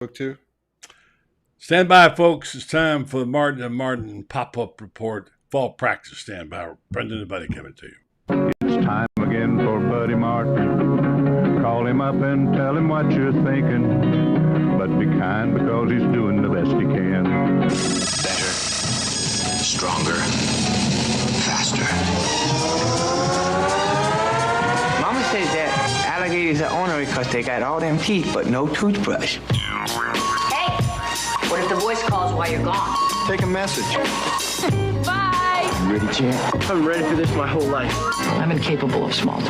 Book two. Stand by, folks. It's time for the Martin and Martin pop-up report fall practice. Stand by. Brenden and Buddy coming to you. It's time again for Buddy Martin. Call him up and tell him what you're thinking. But be kind because he's doing the best he can. Better, stronger, faster. Mama says that alligators are ornery because they got all them teeth but no toothbrush. Hey, what if the voice calls while you're gone? Take a message. Bye. You ready, champ? I'm ready for this my whole life. I'm incapable of small talk.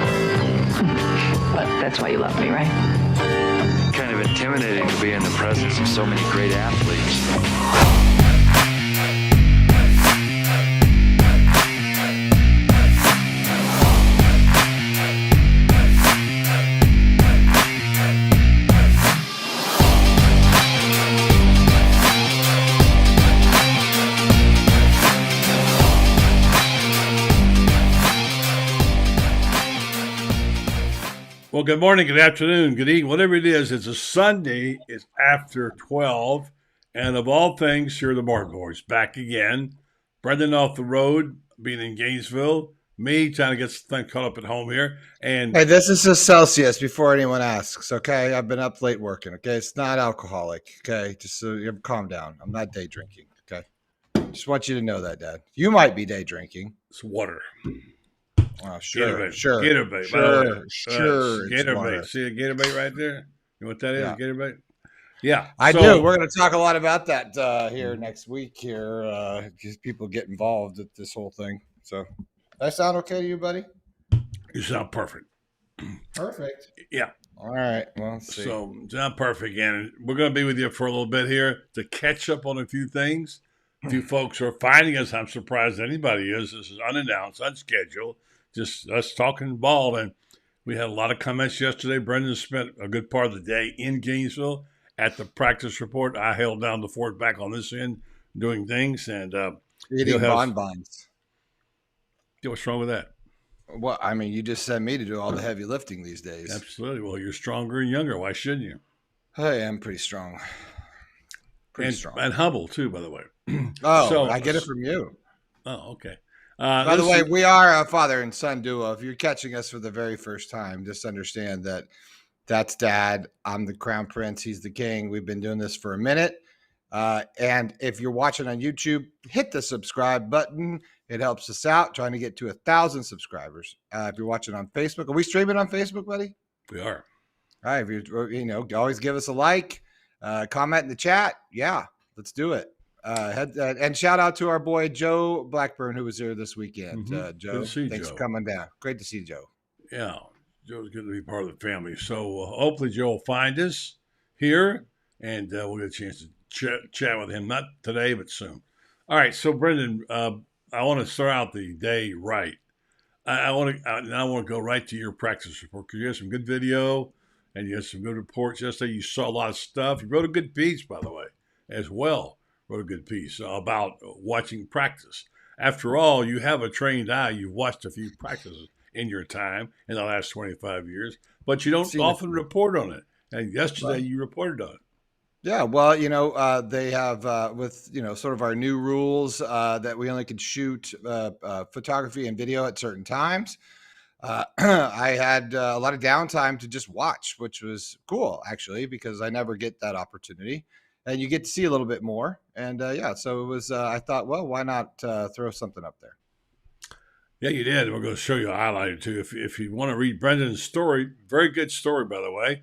But that's why you love me, right? Kind of intimidating to be in the presence of so many great athletes. Well, good morning, good afternoon, good evening, whatever it is. It's a Sunday. It's after 12. And of all things, here are the Martin boys back again. Brenden off the road, being in Gainesville. Me trying to get something caught up at home here. And Hey, this is just Celsius before anyone asks, okay? I've been up late working, okay? It's not alcoholic, okay? Just so you calm down. I'm not day drinking, okay? Just want you to know that, Dad. You might be day drinking. it's water. Oh, sure, Gator sure. Gator bait. Sure, sure. it's Gator water. bait. See a gator bait right there? You know what that is? Yeah. Gator bait? Yeah. I So- do. We're going to talk a lot about that here next week here because people get involved with this whole thing. So that sound okay to you, buddy? You sound perfect. Perfect. Yeah. All right. Well, let's see. So, sound perfect. And we're going to be with you for a little bit here to catch up on a few things. A few folks are finding us. I'm surprised anybody is. This is unannounced, unscheduled, just us talking ball. And we had a lot of comments yesterday. Brenden spent a good part of the day in Gainesville at the practice report. I held down the fort back on this end doing things. And Eating have- bonbons. what's wrong with that? Well, I mean, you just sent me to do all the heavy lifting these days. Absolutely. Well, you're stronger and younger. Why shouldn't you? I am pretty strong. Pretty And, strong. and humble, too, by the way. Oh, so- I get it from you. Oh, okay. By the way, we are a father and son duo. If you're catching us for the very first time, just understand that that's Dad. I'm the crown prince. He's the king. We've been doing this for a minute. And if you're watching on YouTube, hit the subscribe button. It helps us out trying to get to 1,000 subscribers. If you're watching on Facebook, are we streaming on Facebook, buddy? we are. All right. If you always give us a like, comment in the chat. Yeah, let's do it. And shout out to our boy Joe Blackburn, who was here this weekend. Mhm. Joe, Good to see thanks Joe. for coming down. Great to see Joe. Yeah, Joe's good to be part of the family. So hopefully Joe will find us here, and we'll get a chance to chat with him. Not today, but soon. All right. So Brenden, I want to start out the day right. I want to go right to your practice report because you had some good video and you had some good reports yesterday. You saw a lot of stuff. You wrote a good piece, by the way, as well. Wrote a good piece about watching practice. After all, you have a trained eye. You've watched a few practices in your time in the last 25 years, but you don't Seen it. often report on it. And yesterday you reported on it. Yeah, well, they have with sort of our new rules that we only could shoot photography and video at certain times. I had a lot of downtime to just watch, which was cool actually because I never get that opportunity, and you get to see a little bit more. And so it was. I thought, well, why not throw something up there? Yeah, you did. We're going to show you a highlight too. If you want to read Brendan's story, very good story, by the way.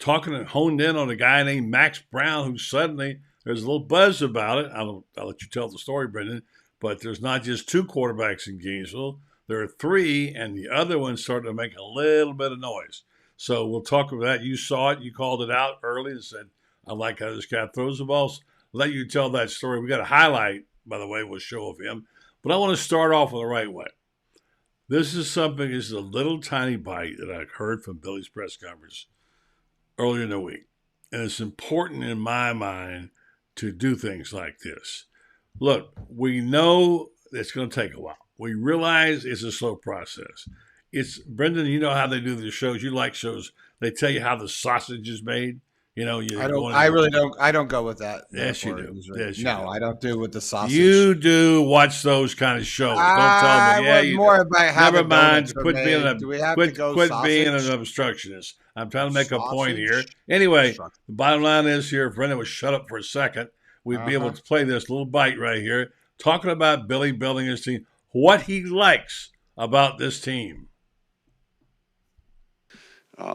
Talking and honed in on a guy named Max Brown, who suddenly there's a little buzz about it. I'll let you tell the story, Brenden. But there's not just two quarterbacks in Gainesville. There are three, and the other one started to make a little bit of noise. So we'll talk about that. You saw it. You called it out early and said, I like how this guy throws the ball. So let you tell that story. We got a highlight, by the way, we'll show of him. But I want to start off in the right way. This is a little tiny bite that I heard from Billy's press conference earlier in the week. And it's important in my mind to do things like this. Look, we know it's going to take a while. We realize it's a slow process. It's Brenden, you know how they do the shows. You like shows. They tell you how the sausage is made. You know, you I don't go with that. Yes, you metaphor do. usually. Yes, you No, do. I don't do with the sausage. You do watch those kind of shows. Don't tell me. Yeah, was you more do. about how Never the mind. donuts are Quit being made. Do we have to go quit being sausage? an obstructionist. I'm trying to make a point here. Sausage? Anyway, Shucks. the bottom line is here. If Brenden would shut up for a second, we'd be able to play this little bite right here, talking about Billy building his team, what he likes about this team.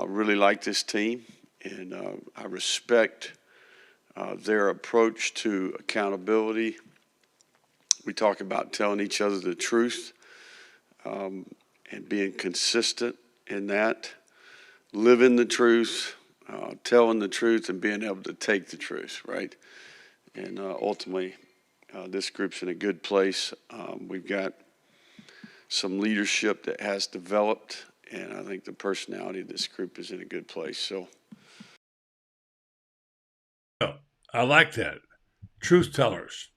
Really like this team, and I respect their approach to accountability. We talk about telling each other the truth and being consistent in that, living the truth, telling the truth, and being able to take the truth, right? And ultimately, this group's in a good place. We've got some leadership that has developed, and I think the personality of this group is in a good place. So, I like that. Truth tellers.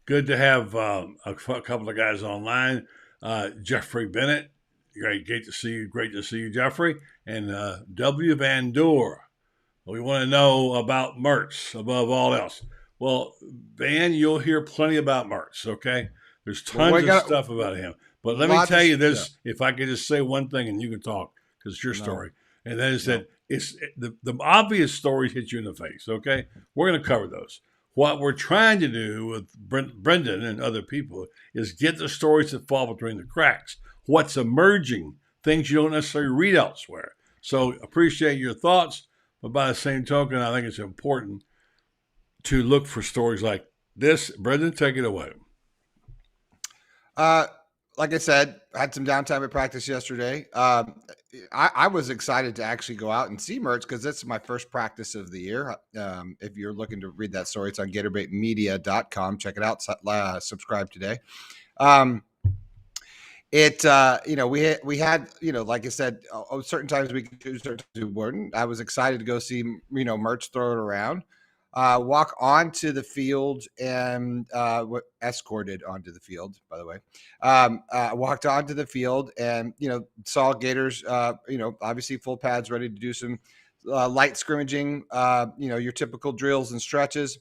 Good to have a couple of guys online. Jeffrey Bennett, great to see you. Great to see you, Jeffrey. And W. Van Door. We want to know about Mertz above all else. Well, Van, you'll hear plenty about Mertz, okay? There's tons of stuff about him. But let me tell you this, if I could just say one thing and you can talk, because it's your story. And that is that it's the obvious stories hit you in the face, okay? We're going to cover those. What we're trying to do with Brenden and other people is get the stories that fall between the cracks. What's emerging, things you don't necessarily read elsewhere. So appreciate your thoughts, but by the same token, I think it's important to look for stories like this. Brenden, take it away. Like I said, I had some downtime at practice yesterday. I was excited to actually go out and see Mertz because it's my first practice of the year. If you're looking to read that story, it's on GatorbaitMedia.com. Check it out. Subscribe today. We had, like I said, certain times we could do, certain times we wouldn't. I was excited to go see, Mertz throw it around. Walk onto the field and escorted onto the field, by the way. Walked onto the field and, saw Gators, obviously full pads ready to do some light scrimmaging, your typical drills and stretches.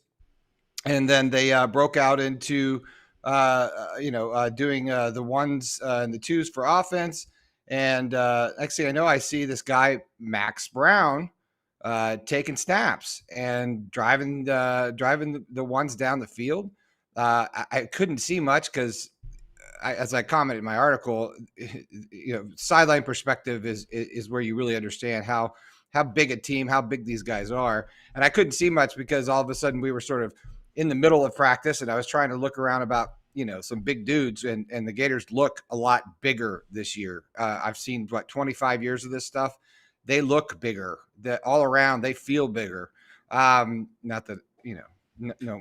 And then they broke out into, doing the ones and the twos for offense. And next thing I know, I see this guy, Max Brown, taking snaps and driving the ones down the field. I couldn't see much because, as I commented in my article, sideline perspective is where you really understand how big a team, how big these guys are. And I couldn't see much because all of a sudden we were sort of in the middle of practice, and I was trying to look around about some big dudes, and the Gators look a lot bigger this year. I've seen 25 years of this stuff. They look bigger. That all around, they feel bigger. Not that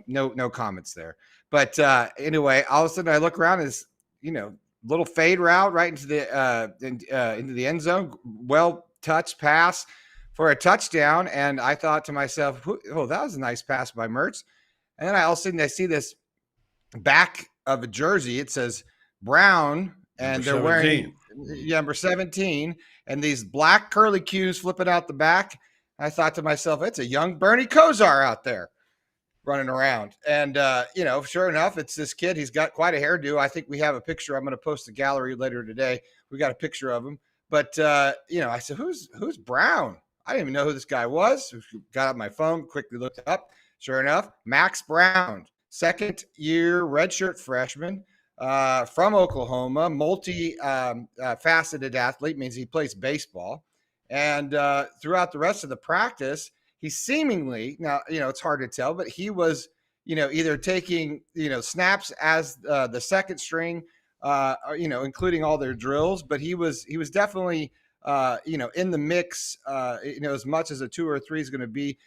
no comments there. But anyway, all of a sudden I look around, is little fade route right into the end zone. Well touched pass for a touchdown, and I thought to myself, "Oh, that was a nice pass by Mertz." And then all of a sudden I see this back of a jersey. It says Brown, and they're wearing number 17. And these black curly cues flipping out the back. I thought to myself, it's a young Bernie Kosar out there running around. And, sure enough, it's this kid. He's got quite a hairdo. I think we have a picture. I'm going to post the gallery later today. We got a picture of him. But, I said, who's Brown? I didn't even know who this guy was. Got out my phone, quickly looked up. Sure enough, Max Brown, second-year redshirt freshman. From Oklahoma, multi-faceted athlete, means he plays baseball. And throughout the rest of the practice, he seemingly, now, it's hard to tell, but he was, either taking, snaps as the second string, including all their drills, but he was definitely, in the mix, as much as a 2 or 3 is going to be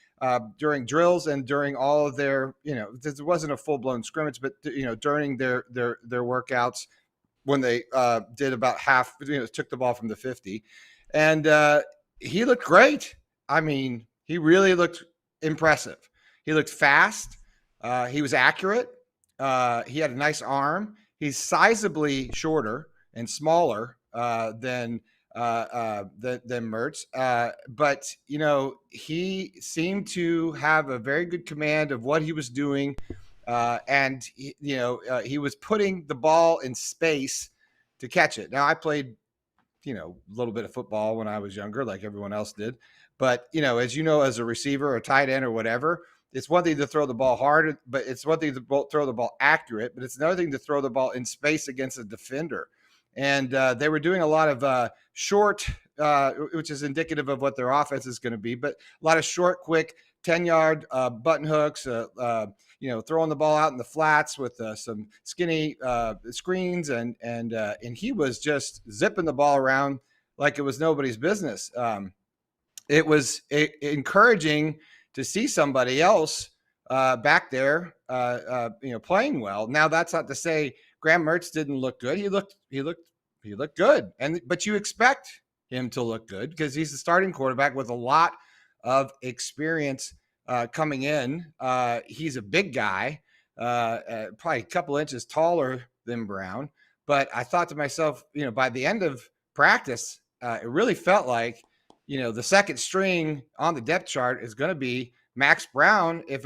during drills and during all of their, this wasn't a full-blown scrimmage, but, during their workouts when they did about half, took the ball from the 50. And he looked great. I mean, he really looked impressive. He looked fast. He was accurate. He had a nice arm. He's sizably shorter and smaller than than Mertz. But he seemed to have a very good command of what he was doing, and he was putting the ball in space to catch it. Now, I played a little bit of football when I was younger, like everyone else did. But, as a receiver or tight end or whatever, it's one thing to throw the ball hard, but it's one thing to throw the ball accurate, but it's another thing to throw the ball in space against a defender. And they were doing a lot of short, which is indicative of what their offense is going to be, but a lot of short, quick 10-yard button hooks, throwing the ball out in the flats with some skinny screens, and he was just zipping the ball around like it was nobody's business. It was encouraging to see somebody else back there, playing well. Now, that's not to say Graham Mertz didn't look good. He looked good, but you expect him to look good because he's the starting quarterback with a lot of experience coming in. He's a big guy, probably a couple inches taller than Brown. But I thought to myself, by the end of practice, it really felt like, the second string on the depth chart is going to be Max Brown if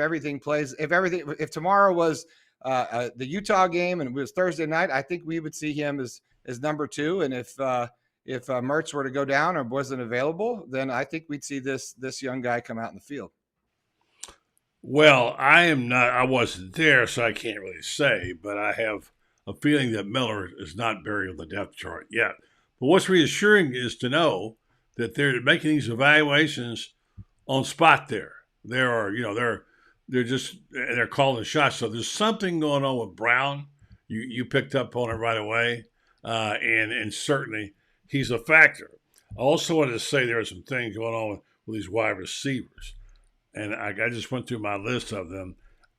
tomorrow was the Utah game and it was Thursday night, I think we would see him as number 2. And if Mertz were to go down or wasn't available, then I think we'd see this young guy come out in the field. Well, I wasn't there, so I can't really say, but I have a feeling that Miller is not buried on the depth chart yet. But what's reassuring is to know that they're making these evaluations on spot there. They're calling shots. So there's something going on with Brown. You picked up on it right away. And certainly he's a factor. I also wanted to say there are some things going on with these wide receivers. And I just went through my list of them.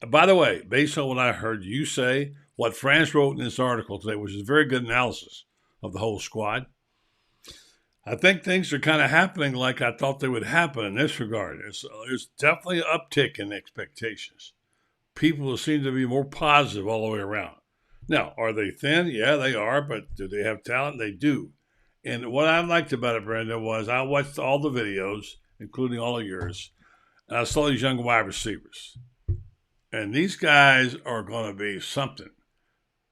By the way, based on what I heard you say, what France wrote in this article today, which is a very good analysis of the whole squad, I think things are kind of happening like I thought they would happen in this regard. There's definitely an uptick in expectations. People seem to be more positive all the way around. Now, are they thin? Yeah, they are, but do they have talent? They do. And what I liked about it, Brenden, was I watched all the videos, including all of yours, and I saw these young wide receivers. And these guys are going to be something.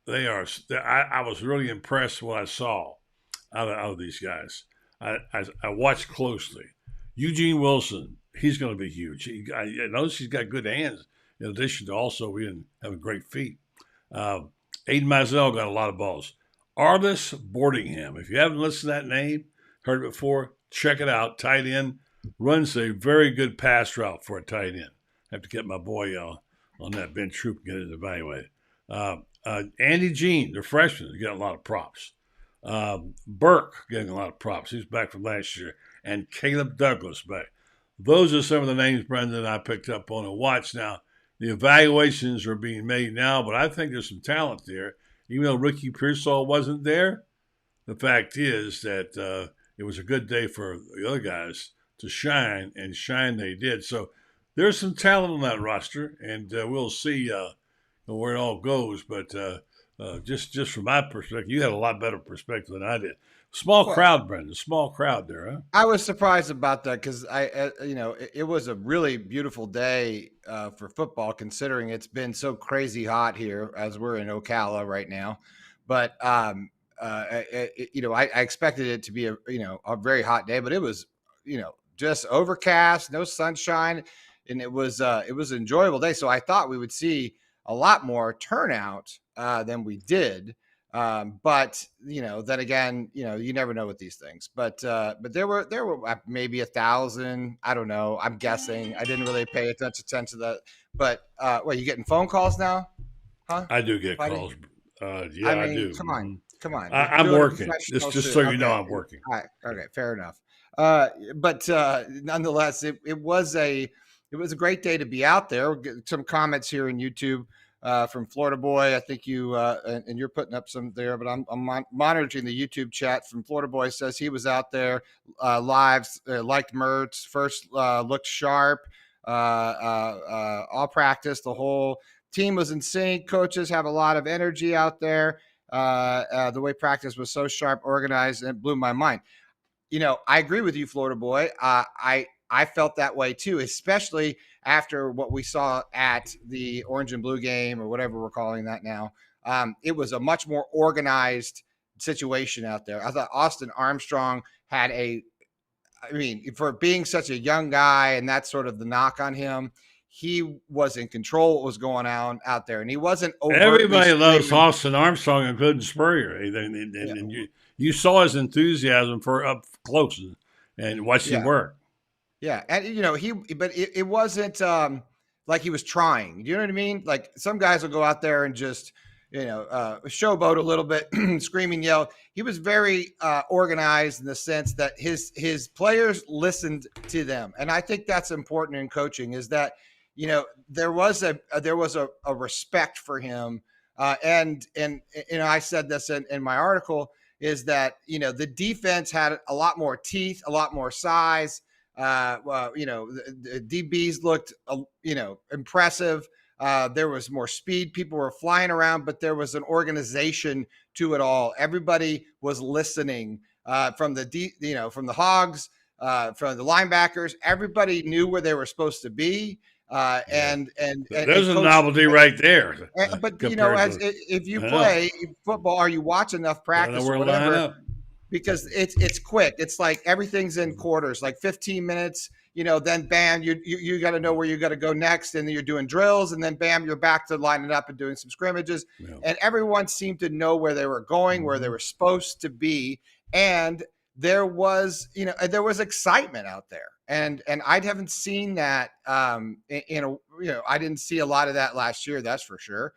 They are. I was really impressed with what I saw out of these guys. I watched closely. Eugene Wilson, he's going to be huge. I noticed he's got good hands, in addition to also being having great feet. Aiden Mizell got a lot of balls. Arlis Boardingham, if you haven't listened to that name, heard it before, check it out. Tight end, runs a very good pass route for a tight end. I have to get my boy on that bench troop and get it evaluated. Andy Jean, the freshman, is getting a lot of props. Burke getting a lot of props. He's back from last year. And Caleb Douglas back. Those are some of the names, Brenden, I picked up on and watched. Now, the evaluations are being made now, but I think there's some talent there. Even though Ricky Pearsall wasn't there, the fact is that it was a good day for the other guys to shine, and shine they did. So there's some talent on that roster, and we'll see where it all goes. But just from my perspective, you had a lot better perspective than I did. Small crowd, Brenden. Small crowd there, huh? I was surprised about that because it was a really beautiful day for football, considering it's been so crazy hot here as we're in Ocala right now. But I expected it to be a very hot day, but it was just overcast, no sunshine, and it was an enjoyable day. So I thought we would see a lot more turnout than we did. But then again, you never know with these things. But there were maybe 1,000. I don't know. I'm guessing. I didn't really pay much attention to that. But what, you getting phone calls now? Huh? I do get calls. Yeah, I do. Come on. I'm working. Just so you know, I'm working. All right. Okay. Fair enough. But nonetheless, it was a great day to be out there. We'll get some comments here in YouTube. From Florida Boy, I think you and you're putting up some there, but I'm monitoring the YouTube chat. From Florida Boy says he was out there live, liked Mertz, first looked sharp, all practice. The whole team was in sync. Coaches have a lot of energy out there. The way practice was so sharp, organized, and it blew my mind. I agree with you, Florida boy. I felt that way too, especially after what we saw at the orange and blue game or whatever we're calling that now. It was a much more organized situation out there. I thought Austin Armstrong had for being such a young guy, and that's sort of the knock on him, he was in control of what was going on out there, and he wasn't overtly Everybody loves screaming. Austin Armstrong, including Spurrier. And you saw his enthusiasm for up close and watched him work. Yeah, and it wasn't like he was trying. You know what I mean? Like some guys will go out there and just showboat a little bit, screaming, yell. He was very organized in the sense that his players listened to them, and I think that's important in coaching. Is that there was a respect for him, and I said this in my article, is that the defense had a lot more teeth, a lot more size. The DBs looked impressive. There was more speed. People were flying around, but there was an organization to it all. Everybody was listening from the Hogs, from the linebackers. Everybody knew where they were supposed to be. And there's a novelty right there. But if you play football or you watch enough practice or whatever, because it's quick. It's like everything's in quarters, like 15 minutes. Then bam, you got to know where you got to go next, and then you're doing drills, and then bam, you're back to lining up and doing some scrimmages. Yeah. And everyone seemed to know where they were going, where they were supposed to be, and there was excitement out there, and I haven't seen that. I didn't see a lot of that last year. That's for sure.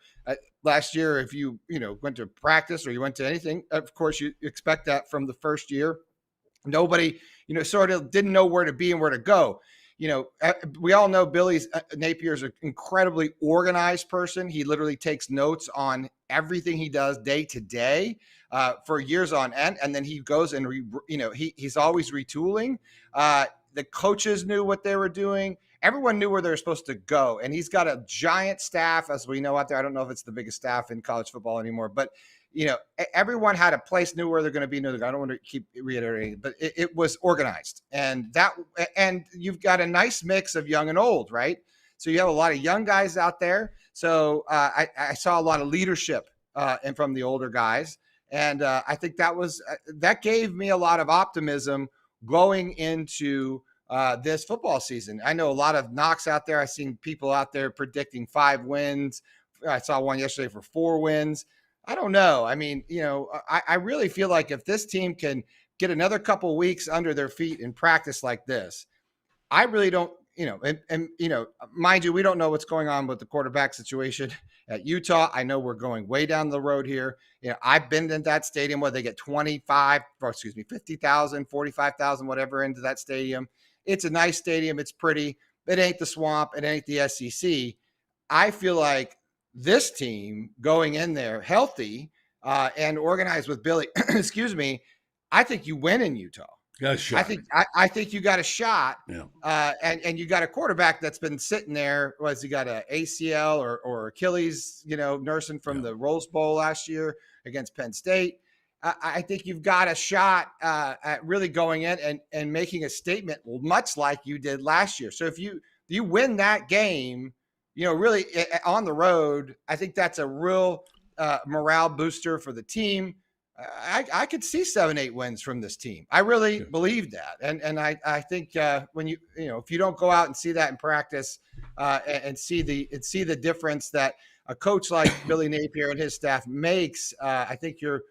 Last year, if you went to practice or you went to anything, of course you expect that from the first year. Nobody, sort of didn't know where to be and where to go. We all know Billy Napier is an incredibly organized person. He literally takes notes on everything he does day to day for years on end. And then he goes and, he's always retooling. The coaches knew what they were doing. Everyone knew where they were supposed to go. And he's got a giant staff, as we know out there. I don't know if it's the biggest staff in college football anymore, but everyone had a place, knew where they're going to be. I don't want to keep reiterating, but it was organized, and you've got a nice mix of young and old, right? So you have a lot of young guys out there. So I saw a lot of leadership and from the older guys, and I think that gave me a lot of optimism going into this football season. I know a lot of knocks out there. I've seen people out there predicting 5 wins. I saw one yesterday for 4 wins. I don't know. I mean, I really feel like if this team can get another couple of weeks under their feet in practice like this, I really don't, mind you, we don't know what's going on with the quarterback situation at Utah. I know we're going way down the road here. I've been in that stadium where they get 50,000, 45,000, whatever into that stadium. It's a nice stadium. It's pretty. It ain't the swamp. It ain't the SEC. I feel like this team going in there healthy and organized with Billy, excuse me, I think you win in Utah. Got a shot. I think you got a shot. Yeah. And you got a quarterback that's been sitting there. Was he got an ACL or Achilles, nursing from the Rose Bowl last year against Penn State. I think you've got a shot at really going in and making a statement, much like you did last year. So if you win that game, really on the road, I think that's a real morale booster for the team. I could see 7-8 wins from this team. I really believe that. And I think when if you don't go out and see that in practice and see the difference that a coach like Billy Napier and his staff makes, I think you're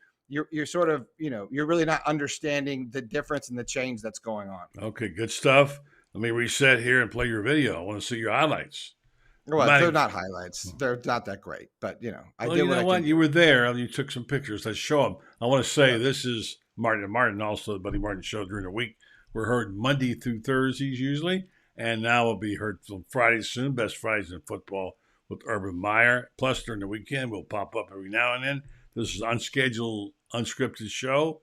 sort of, you're really not understanding the difference and the change that's going on. Okay, good stuff. Let me reset here and play your video. I want to see your highlights. Well, they're not highlights. They're not that great, but I did what you were there and you took some pictures. Let's show them. I want to say this is Martin and Martin, also the Buddy Martin show during the week. We're heard Monday through Thursdays usually, and now we'll be heard on Fridays soon. Best Fridays in football with Urban Meyer. Plus, during the weekend, we'll pop up every now and then. This is an unscheduled, unscripted show.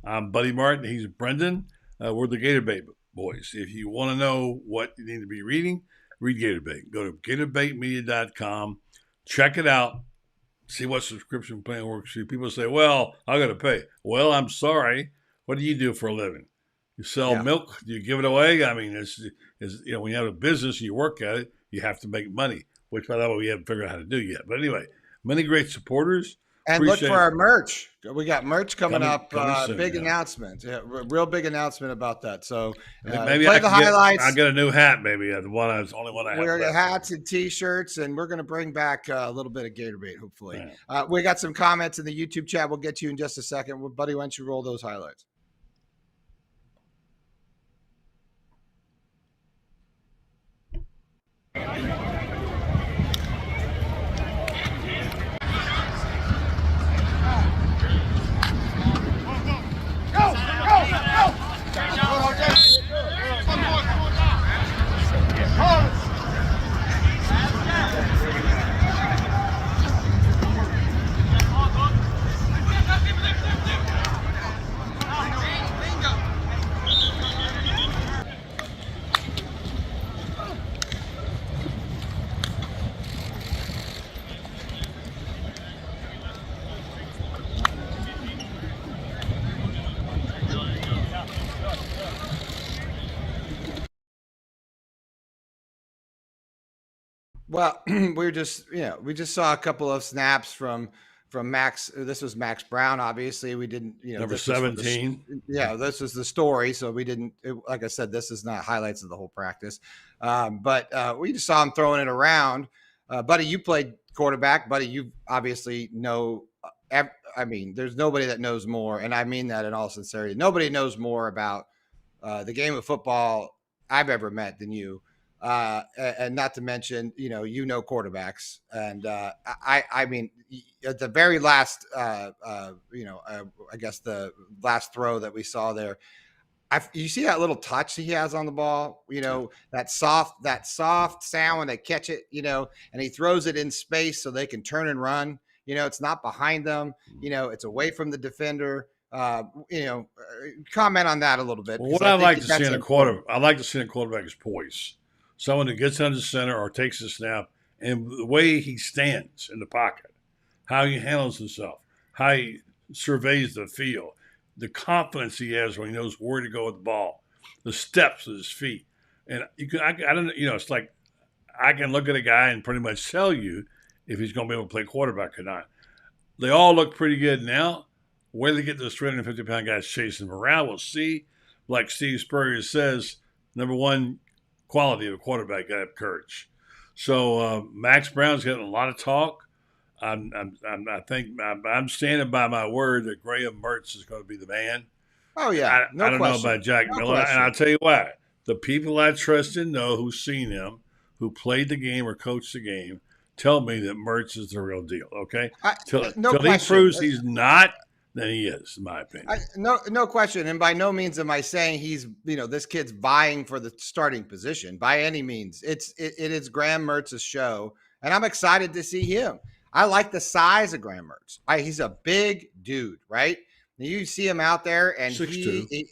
I'm Buddy Martin. He's Brenden. We're the Gator Bait boys. If you want to know what you need to be reading, read Gator Bait. Go to GatorBaitMedia.com. Check it out. See what subscription plan works for you. People say, well, I got to pay. Well, I'm sorry. What do you do for a living? You sell milk, you give it away. I mean, it's when you have a business, you work at it, you have to make money, which by the way we haven't figured out how to do yet. But anyway, many great supporters. And look for our merch. We got merch coming up. Soon, big announcement. Yeah, real big announcement about that. So maybe play the highlights. I'll get a new hat. Maybe the only one I have. We're hats and T-shirts, and we're going to bring back a little bit of Gator bait. Hopefully, we got some comments in the YouTube chat. We'll get to you in just a second. Well, buddy, why don't you roll those highlights? Well, we just saw a couple of snaps from Max. This was Max Brown. Obviously, we didn't. Number 17. This is the story. So we didn't. Like I said, this is not highlights of the whole practice. But we just saw him throwing it around. Buddy, you played quarterback. Buddy, you obviously know. I mean, there's nobody that knows more, and I mean that in all sincerity. Nobody knows more about the game of football I've ever met than you. And not to mention, quarterbacks. And I mean, at the very last, I guess the last throw that we saw there, you see that little touch he has on the ball, that soft sound when they catch it, and he throws it in space so they can turn and run. It's not behind them, it's away from the defender. Comment on that a little bit. Well, what I like to see in a quarterback is poise. Someone who gets under center or takes a snap, and the way he stands in the pocket, how he handles himself, how he surveys the field, the confidence he has when he knows where to go with the ball, the steps of his feet. And I don't know, it's like I can look at a guy and pretty much tell you if he's going to be able to play quarterback or not. They all look pretty good now. Where they get those 350-pound guys chasing them around, we'll see. Like Steve Spurrier says, number one quality of a quarterback, got to have courage. So Max Brown's getting a lot of talk. I'm standing by my word that Graham Mertz is going to be the man. Oh yeah, I don't know about Jack Miller, and I'll tell you why. The people I trust and know who've seen him, who played the game or coached the game, tell me that Mertz is the real deal. Okay, till he proves he's not, then he is, in my opinion. No question. And by no means am I saying he's, this kid's vying for the starting position by any means. It is Graham Mertz's show, and I'm excited to see him. I like the size of Graham Mertz. He's a big dude, right? You see him out there, and 6'2".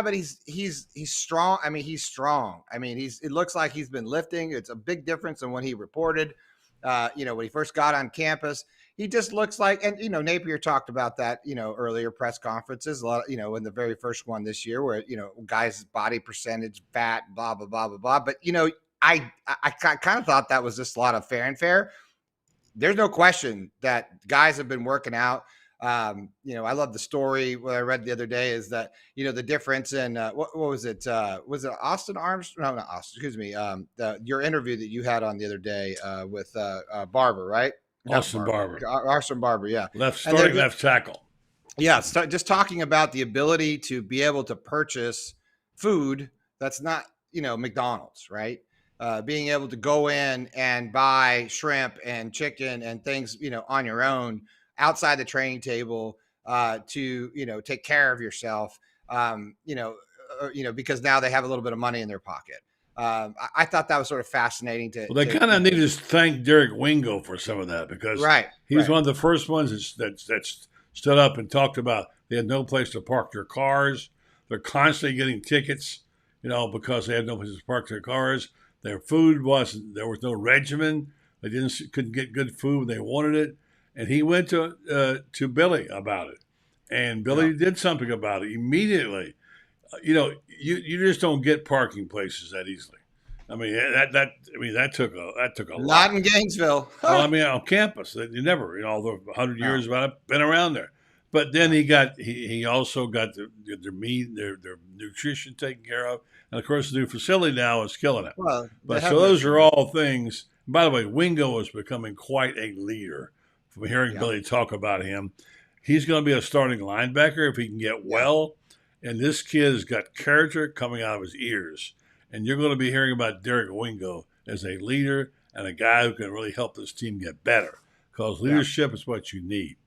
But he's strong. I mean, he's strong. I mean, it looks like he's been lifting. It's a big difference than when he reported. When he first got on campus. He just looks like, and Napier talked about that, earlier press conferences, a lot, in the very first one this year where, guys' body percentage, fat, blah, blah, blah, blah, blah. But, I kind of thought that was just a lot of fanfare. There's no question that guys have been working out. I love the story what I read the other day is that, the difference in what was it? Was it Austin Armstrong? No, not Austin, excuse me. Your interview that you had on the other day with Barber, right? Austin Barber. Austin Barber, yeah. Left tackle. Yeah, just talking about the ability to be able to purchase food that's not, McDonald's, right? Being able to go in and buy shrimp and chicken and things, on your own outside the training table to, take care of yourself, because now they have a little bit of money in their pocket. I thought that was sort of fascinating to. Well, they kind of need to thank Derek Wingo for some of that because he was one of the first ones that stood up and talked about they had no place to park their cars. They're constantly getting tickets, because they had no place to park their cars. Their food there was no regimen. They couldn't get good food when they wanted it. And he went to Billy about it. And Billy did something about it immediately. You just don't get parking places that easily. I mean that took a Not lot. in Gainesville. Well, I mean on campus, you never, although 100 No. years about it, been around there. But then he also got their meat, their nutrition taken care of, and of course the new facility now is killing it. Well, But so those are all things. By the way, Wingo is becoming quite a leader. From hearing Billy talk about him, he's going to be a starting linebacker if he can get well. And this kid has got character coming out of his ears. And you're going to be hearing about Derek Wingo as a leader and a guy who can really help this team get better. Because leadership is what you need.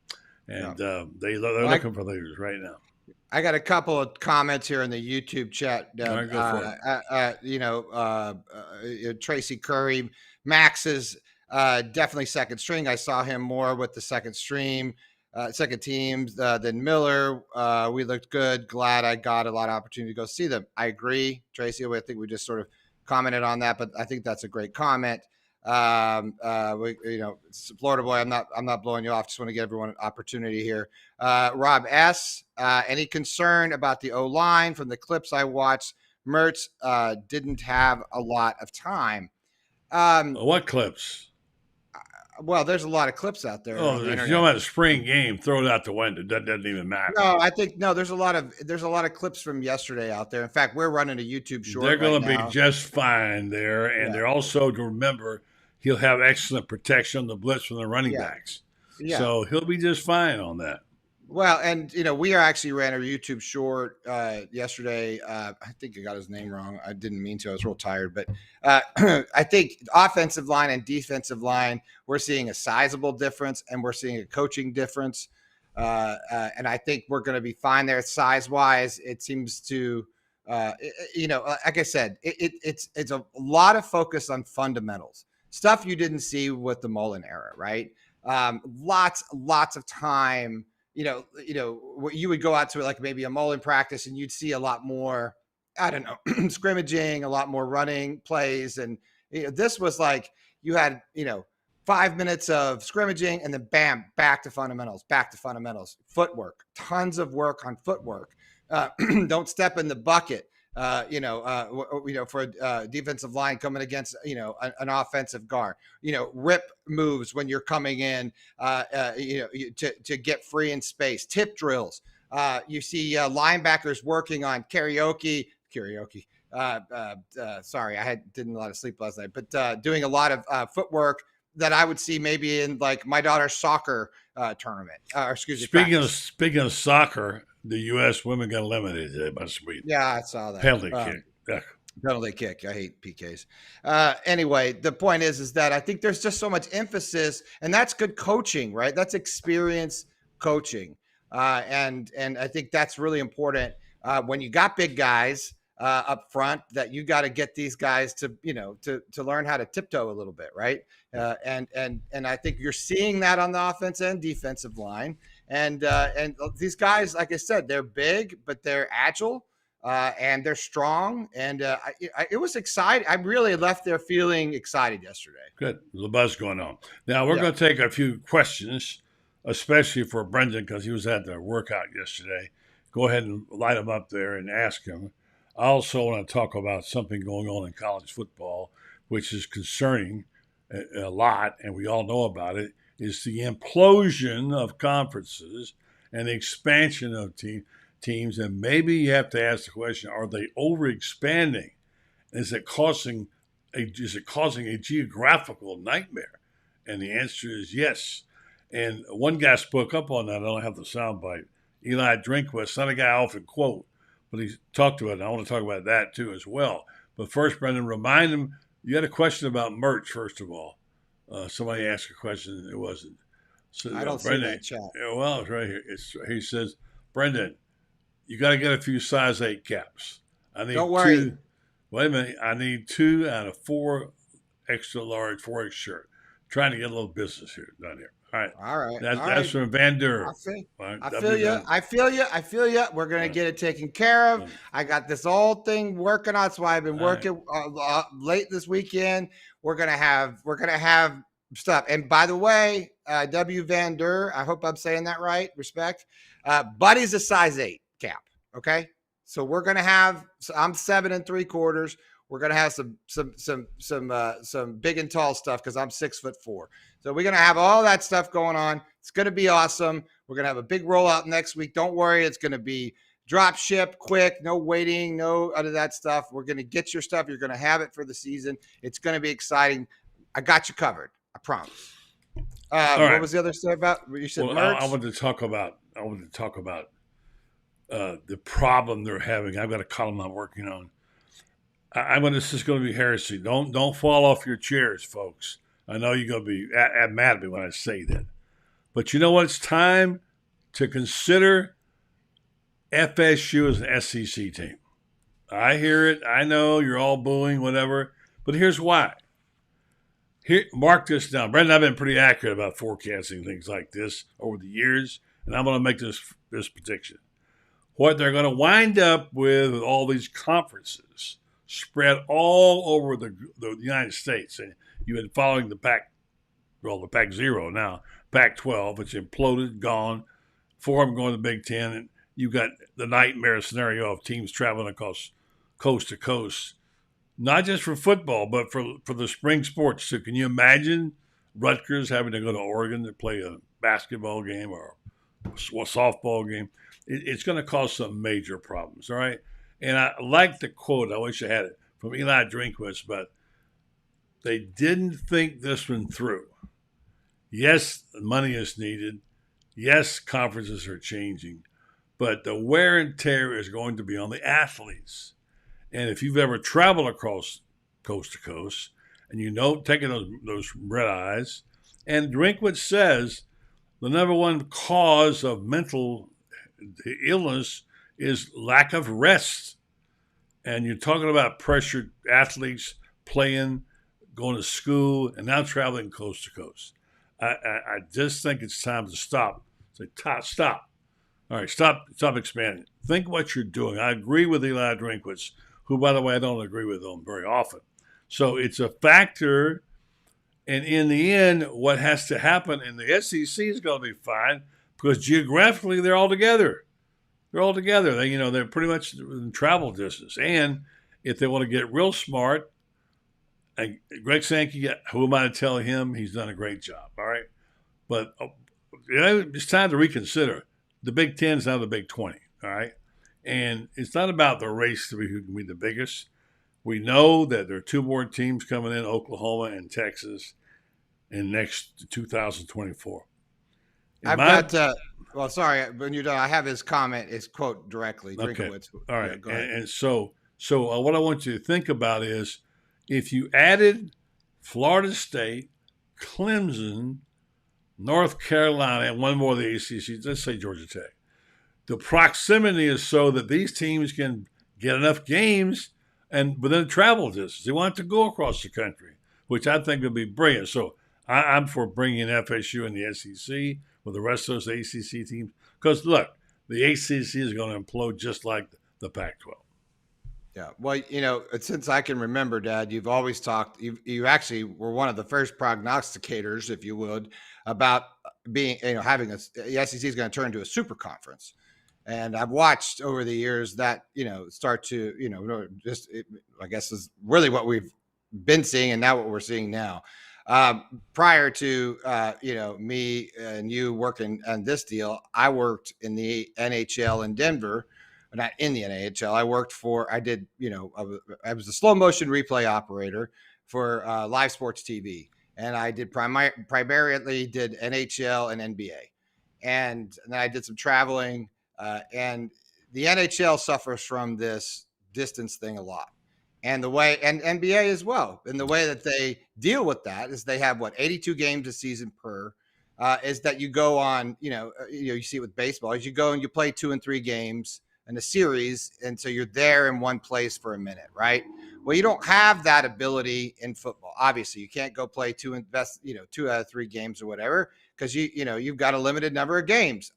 And they're looking for leaders right now. I got a couple of comments here in the YouTube chat. Tracy Curry, Max is definitely second string. I saw him more with the second teams than Miller. We looked good. Glad I got a lot of opportunity to go see them. I agree, Tracy. I think we just sort of commented on that, but I think that's a great comment. It's Florida boy. I'm not blowing you off. Just want to give everyone an opportunity here. Rob S. Any concern about the O-line? From the clips I watched, Mertz didn't have a lot of time. What clips? Well, there's a lot of clips out there. Oh, if you don't have a spring game, throw it out the window. That doesn't even matter. No, I think there's a lot of clips from yesterday out there. In fact, we're running a YouTube short. They're going to be just fine there, and they're also to remember he'll have excellent protection on the blitz from the running backs. Yeah. So he'll be just fine on that. Well, and we actually ran a YouTube short yesterday. I think I got his name wrong. I didn't mean to. I was real tired, but I think offensive line and defensive line, we're seeing a sizable difference, and we're seeing a coaching difference. And I think we're going to be fine there size wise. It seems to, like I said, it's a lot of focus on fundamentals, stuff you didn't see with the Mullen era, right? Lots of time. You would go out to like maybe a Mullen practice and you'd see a lot more, I don't know, scrimmaging, a lot more running plays. And this was like you had, 5 minutes of scrimmaging and then bam, back to fundamentals, footwork, tons of work on footwork. Don't step in the bucket. For a defensive line coming against, an offensive guard, rip moves when you're coming in, to get free in space, tip drills. You see linebackers working on karaoke. Sorry, I didn't a lot of sleep last night, but doing a lot of footwork that I would see maybe in like my daughter's soccer tournament. Speaking of soccer, the U.S. women got eliminated today by Sweden. Yeah, I saw that. Penalty kick. Yeah. Penalty kick. I hate PKs. Anyway, the point is that I think there's just so much emphasis, and that's good coaching, right? That's experience coaching. And I think that's really important when you got big guys up front, that you got to get these guys to learn how to tiptoe a little bit, right? And I think you're seeing that on the offense and defensive line. And these guys, like I said, they're big, but they're agile and they're strong. And it was exciting. I really left there feeling excited yesterday. Good. There's a buzz going on. Now we're going to take a few questions, especially for Brenden, because he was at the workout yesterday. Go ahead and light him up there and ask him. I also want to talk about something going on in college football, which is concerning a lot, and we all know about it, is the implosion of conferences and the expansion of teams. And maybe you have to ask the question, are they overexpanding? Is it causing a geographical nightmare? And the answer is yes. And one guy spoke up on that. I don't have the soundbite. Eli Drinkwitz, not a guy I often quote, but he talked about it. I want to talk about that too as well. But first, Brenden, remind him, you had a question about Mertz, first of all. Somebody asked a question, it wasn't. So, I don't see that chat. Yeah, well, it's right here. He says, Brenden, you got to get a few size 8 caps. Don't worry. Wait a minute. I need 2 out of 4 extra large 4X shirt. Trying to get a little business here done here. All right. That's from Van Der. I feel you. We're going to get it taken care of. I got this whole thing working on. That's why I've been working late this weekend. We're going to have stuff. And by the way, W. Van Der, I hope I'm saying that right. Respect. Buddy's a size 8 cap. Okay. So we're going to have. So I'm 7 3/4. We're going to have some big and tall stuff because I'm 6'4". So we're going to have all that stuff going on. It's going to be awesome. We're going to have a big rollout next week. Don't worry. It's going to be drop ship quick, no waiting, no other that stuff. We're going to get your stuff. You're going to have it for the season. It's going to be exciting. I got you covered. I promise. What was the other stuff about? You said Mertz? I wanted to talk about the problem they're having. I've got a column I'm working on. This is going to be heresy. Don't fall off your chairs, folks. I know you're going to be mad at me when I say that. But you know what? It's time to consider FSU as an SEC team. I hear it. I know you're all booing, whatever. But here's why. Here, mark this down. Brenden, I've been pretty accurate about forecasting things like this over the years, and I'm going to make this prediction. What they're going to wind up with all these conferences spread all over the United States. And you've been following the Pac-0 now, Pac-12, it's imploded, gone. 4 of them going to the Big Ten, and you've got the nightmare scenario of teams traveling across coast to coast, not just for football, but for the spring sports. So can you imagine Rutgers having to go to Oregon to play a basketball game or a softball game? It's going to cause some major problems, all right? And I like the quote, I wish I had it, from Eli Drinkwitz, but they didn't think this one through. Yes, money is needed. Yes, conferences are changing. But the wear and tear is going to be on the athletes. And if you've ever traveled across coast to coast, and you know, taking those red eyes, and Drinkwitz says the number one cause of mental illness is lack of rest. And you're talking about pressured athletes playing, going to school, and now traveling coast to coast. I just think it's time to stop. Say, stop. All right, stop expanding. Think what you're doing. I agree with Eli Drinkwitz, who, by the way, I don't agree with him very often. So it's a factor. And in the end, what has to happen, and the SEC is going to be fine because geographically they're all together. They're all together. They're pretty much in travel distance. And if they want to get real smart, and Greg Sankey, who am I to tell him? He's done a great job. All right. But it's time to reconsider. The Big 10 is now the Big 20. All right. And it's not about the race to be who can be the biggest. We know that there are 2 more teams coming in, Oklahoma and Texas, in next 2024. Sorry, when you're done, I have his comment, his quote directly. Okay. Drinkowitz. All right. Yeah, go ahead. And so what I want you to think about is if you added Florida State, Clemson, North Carolina, and one more of the ACC, let's say Georgia Tech, the proximity is so that these teams can get enough games and within travel distance. They want to go across the country, which I think would be brilliant. So I'm for bringing FSU and the SEC with the rest of those ACC teams. Because, look, the ACC is going to implode just like the Pac-12. Yeah. Well, since I can remember, Dad, you've always talked, you actually were one of the first prognosticators, if you would, about being, having the SEC is going to turn into a super conference. And I've watched over the years that, start to, I guess is really what we've been seeing and now what we're seeing now. Prior to, me and you working on this deal, I worked in the NHL in Denver, not in the NHL. I was a slow motion replay operator for live sports TV. And I did primarily did NHL and NBA. And then I did some traveling. And the NHL suffers from this distance thing a lot. And and NBA as well. And the way that they deal with that is they have 82 games a season per, is that you go on, you see it with baseball, is you go and you play 2 and 3 games in a series. And so you're there in one place for a minute, right? Well, you don't have that ability in football. Obviously, you can't go play 2 out of 3 games or whatever, because you've got a limited number of games.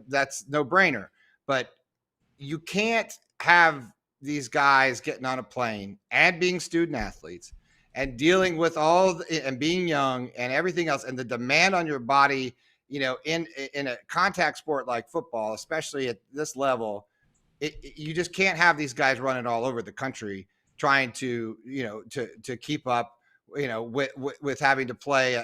That's no brainer. But you can't have these guys getting on a plane and being student athletes and dealing with and being young and everything else, and the demand on your body, in a contact sport like football, especially at this level, you just can't have these guys running all over the country trying to, to keep up, with having to play,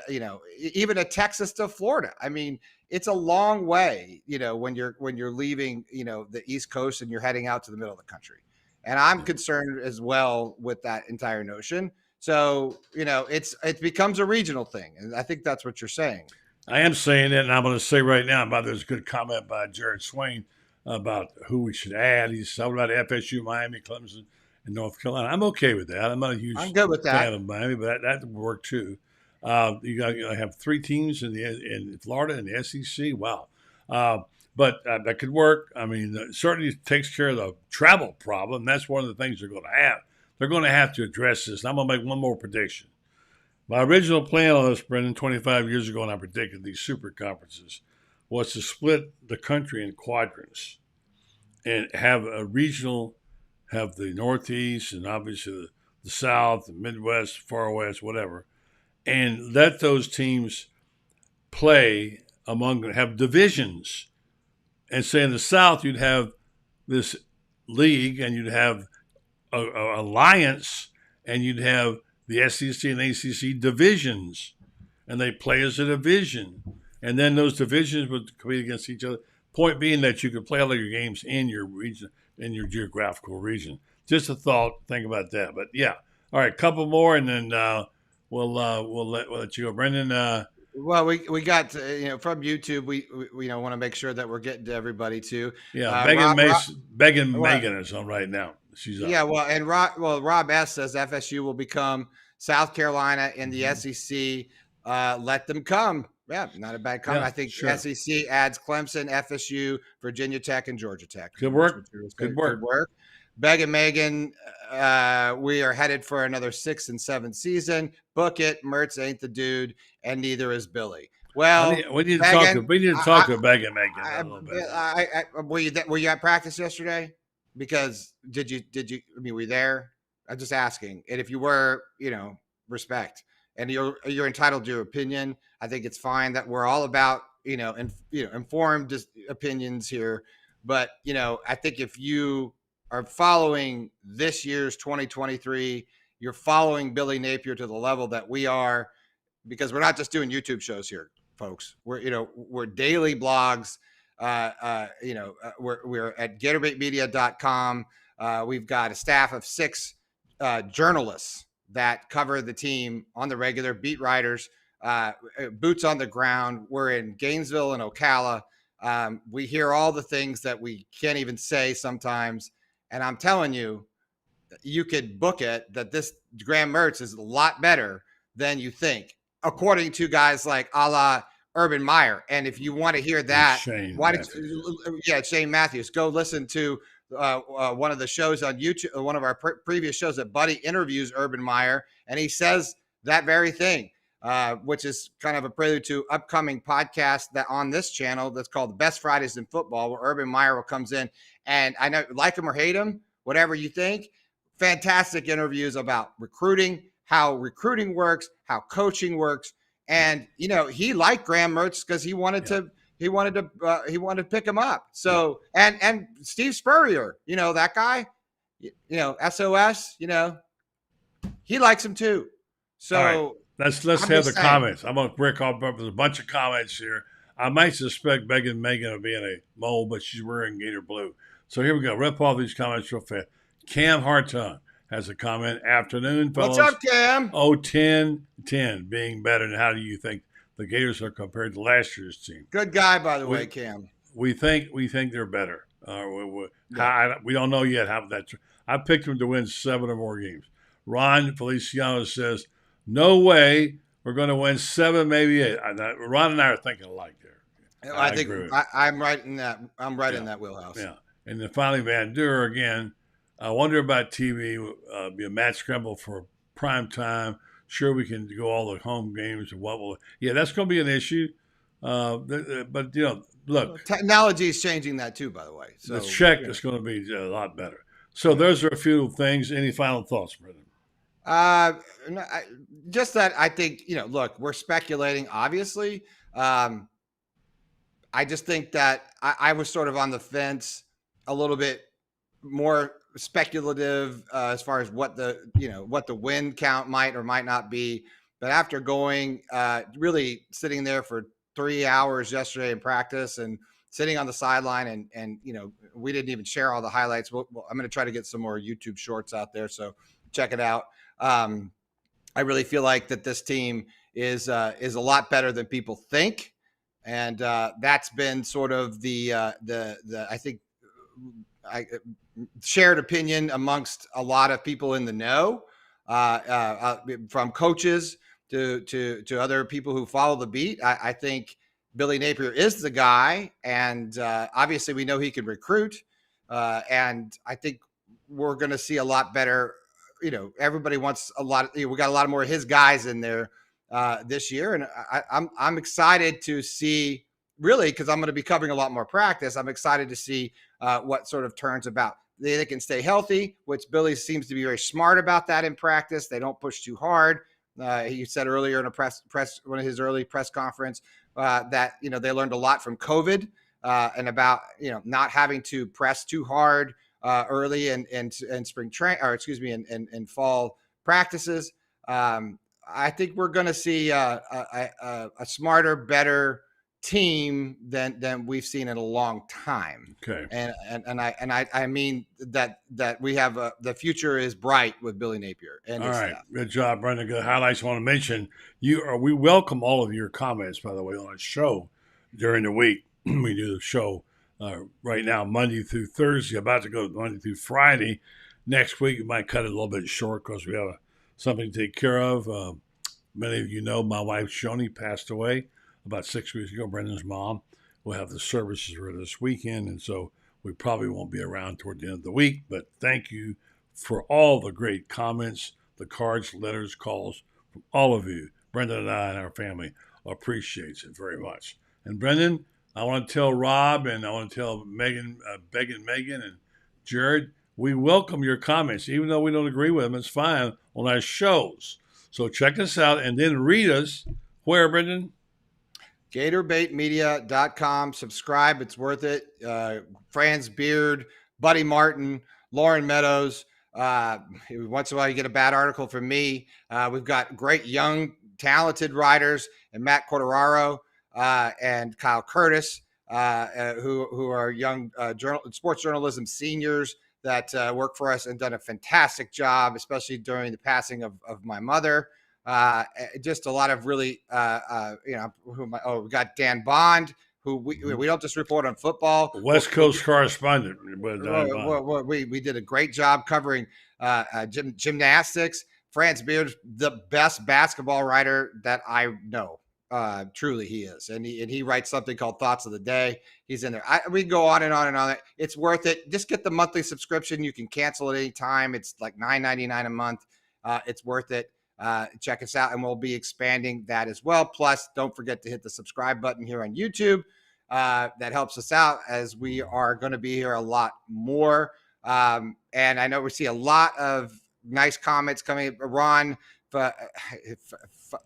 even a Texas to Florida. I mean, it's a long way, when you're leaving, the East Coast and you're heading out to the middle of the country. And I'm concerned as well with that entire notion. So, it becomes a regional thing. And I think that's what you're saying. I am saying it, and I'm going to say right now, there's a good comment by Jared Swain about who we should add. He's talking about FSU, Miami, Clemson, and North Carolina. I'm okay with that. I'm not a huge good with that. fan of Miami, but that would work too. You got to have 3 teams in Florida and the SEC. Wow. But that could work. I mean, it certainly takes care of the travel problem. That's one of the things they're going to have. They're going to have to address this. And I'm going to make one more prediction. My original plan on this, Brenden, 25 years ago, when I predicted these super conferences, was to split the country in quadrants and have a regional, have the Northeast and obviously the South, the Midwest, Far West, whatever, and let those teams play have divisions. And say in the South, you'd have this league and you'd have a alliance and you'd have the SEC and ACC divisions, and they play as a division. And then those divisions would compete against each other. Point being that you could play all of your games in your region, in your geographical region. Just a thought. Think about that. But yeah, all right, couple more, and then we'll let you go, Brenden. Well, we got from YouTube. We want to make sure that we're getting to everybody too. Yeah, Megan is on right now. She's up. Yeah, well, and Rob S says FSU will become South Carolina in the SEC. Let them come. Yeah, not a bad comment. Yeah, I think sure. SEC adds Clemson, FSU, Virginia Tech, and Georgia Tech. Good work. Good work. Beg and Megan, we are headed for another 6th and 7th season. Book it. Mertz ain't the dude, and neither is Billy. Well, we need to talk to Beg and Megan a little bit. Were you at practice yesterday? Because did you? I mean, were you there? I'm just asking. And if you were, respect. And you're entitled to your opinion. I think it's fine that we're all about informed opinions here. But I think if you are following this year's 2023, you're following Billy Napier to the level that we are, because we're not just doing YouTube shows here, folks. We're daily blogs. We're at GatorBaitMedia.com. We've got a staff of 6 journalists that cover the team on the regular, beat writers, boots on the ground. We're in Gainesville and Ocala. We hear all the things that we can't even say sometimes. And I'm telling you, you could book it that this Graham Mertz is a lot better than you think, according to guys like a la Urban Meyer. And if you want to hear that, Shane Matthews, go listen to one of the shows on YouTube, one of our previous shows that Buddy interviews Urban Meyer, and he says that very thing, which is kind of a prelude to upcoming podcast that on this channel that's called Best Fridays in Football, where Urban Meyer comes in, and I know, like him or hate him, whatever you think, fantastic interviews about recruiting, how recruiting works, how coaching works. And, he liked Graham Mertz because he wanted to pick him up. So, and Steve Spurrier, that guy, SOS, he likes him too. So let's have the comments. I'm going to break off. There's a bunch of comments here. I might suspect Megan of being a mole, but she's wearing Gator blue. So here we go. Rip off these comments real fast. Cam Hartung has a comment. Afternoon, fellas. What's up, Cam? 10-10 being better. And how do you think the Gators are compared to last year's team? Good guy, by the way, Cam. We think they're better. We don't know yet how that's. I picked them to win 7 or more games. Ron Feliciano says, no way we're going to win 7, maybe 8. Ron and I are thinking alike there. I think I'm right in that. I'm right in that wheelhouse. Yeah. And then finally, Van Duer again. I wonder about TV. Be a match scramble for prime time. Sure, we can go all the home games and what will. Yeah, that's going to be an issue. But look, technology is changing that too. By the way, so the check is going to be a lot better. So those are a few things. Any final thoughts, Brenden? Just that I think look, we're speculating. Obviously, I just think that I was sort of on the fence a little bit more speculative as far as what the win count might or might not be. But after going really sitting there for 3 hours yesterday in practice and sitting on the sideline and we didn't even share all the highlights. I'm going to try to get some more YouTube shorts out there, so check it out. I really feel like that this team is a lot better than people think, and that's been sort of the I think shared opinion amongst a lot of people in the know, from coaches to other people who follow the beat. I think Billy Napier is the guy, and obviously we know he can recruit, and I think we're going to see a lot better. Everybody wants a lot. We got a lot more of his guys in there this year, and I'm excited to see, really, because I'm going to be covering a lot more practice. I'm excited to see what sort of turns about. They can stay healthy, which Billy seems to be very smart about that in practice. They don't push too hard. He said earlier in a press one of his early press conference that they learned a lot from COVID and about not having to press too hard early in spring train, or excuse me, in fall practices. I think we're going to see a smarter, better team than we've seen in a long time. Okay. And I mean that we have the future is bright with Billy Napier. And all right, good job, Brenden. Good highlights. I want to mention we welcome all of your comments, by the way, on our show during the week. We do the show right now Monday through Thursday, about to go Monday through Friday. Next week we might cut it a little bit short because we have something to take care of. Many of you know my wife Shoni passed away about 6 weeks ago. Brendan's mom. We'll have the services for this weekend, and so we probably won't be around toward the end of the week. But thank you for all the great comments, the cards, letters, calls from all of you. Brenden and I and our family appreciates it very much. And Brenden, I want to tell Rob and I want to tell Megan and Jared, we welcome your comments. Even though we don't agree with them, it's fine on our shows. So check us out and then read us. Where, Brenden? GatorBaitMedia.com. Subscribe. It's worth it. Franz Beard, Buddy Martin, Lauren Meadows. Once in a while you get a bad article from me. We've got great young, talented writers, and Matt Corderaro and Kyle Curtis, who are young sports journalism seniors that work for us and done a fantastic job, especially during the passing of my mother. Just a lot of really, we got Dan Bond, who we don't just report on football. West Coast correspondent. We did a great job covering gymnastics. Franz Beard, the best basketball writer that I know. Truly he is. And he writes something called Thoughts of the Day. He's in there. We go on and on and on. It's worth it. Just get the monthly subscription. You can cancel at any time. It's like $9.99 a month. It's worth it. Check us out, and we'll be expanding that as well. Plus, don't forget to hit the subscribe button here on YouTube. That helps us out, as we are going to be here a lot more. And I know we see a lot of nice comments coming. Ron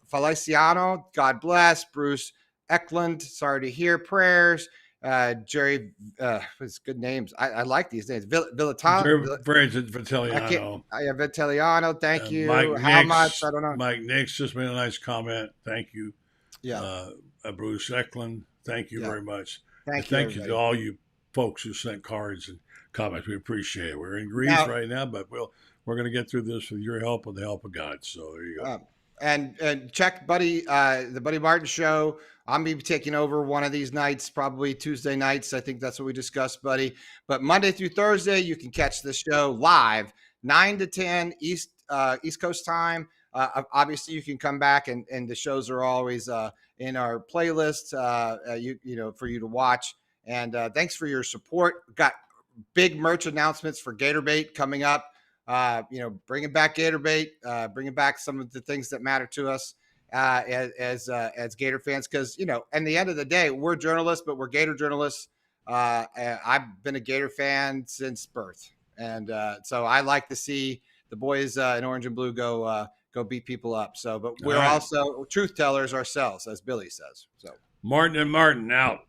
Feliciano, God bless. Bruce Eklund, sorry to hear. Prayers. Jerry, it's good names. I like these names. Vitelliano. Vitelliano, thank you. How much? I don't know. Mike Nix just made a nice comment. Thank you. Yeah. Bruce Eklund, thank you very much. Thank you to all you folks who sent cards and comments. We appreciate it. We're in Greece right now, but we're going to get through this with your help and the help of God. So there you go. And check the Buddy Martin show. I'm going to be taking over one of these nights, probably Tuesday nights. I think that's what we discussed, Buddy. But Monday through Thursday, you can catch the show live, 9 to 10 East Coast time. Obviously, you can come back, and the shows are always in our playlist, for you to watch. And thanks for your support. We've got big merch announcements for Gator Bait coming up. Bringing back Gator Bait, bringing back some of the things that matter to us as Gator fans, because in the end of the day, we're journalists, but we're Gator journalists. I've been a Gator fan since birth, and so I like to see the boys in orange and blue go beat people up. So, but we're also truth tellers ourselves, as Billy says. So Martin and Martin out.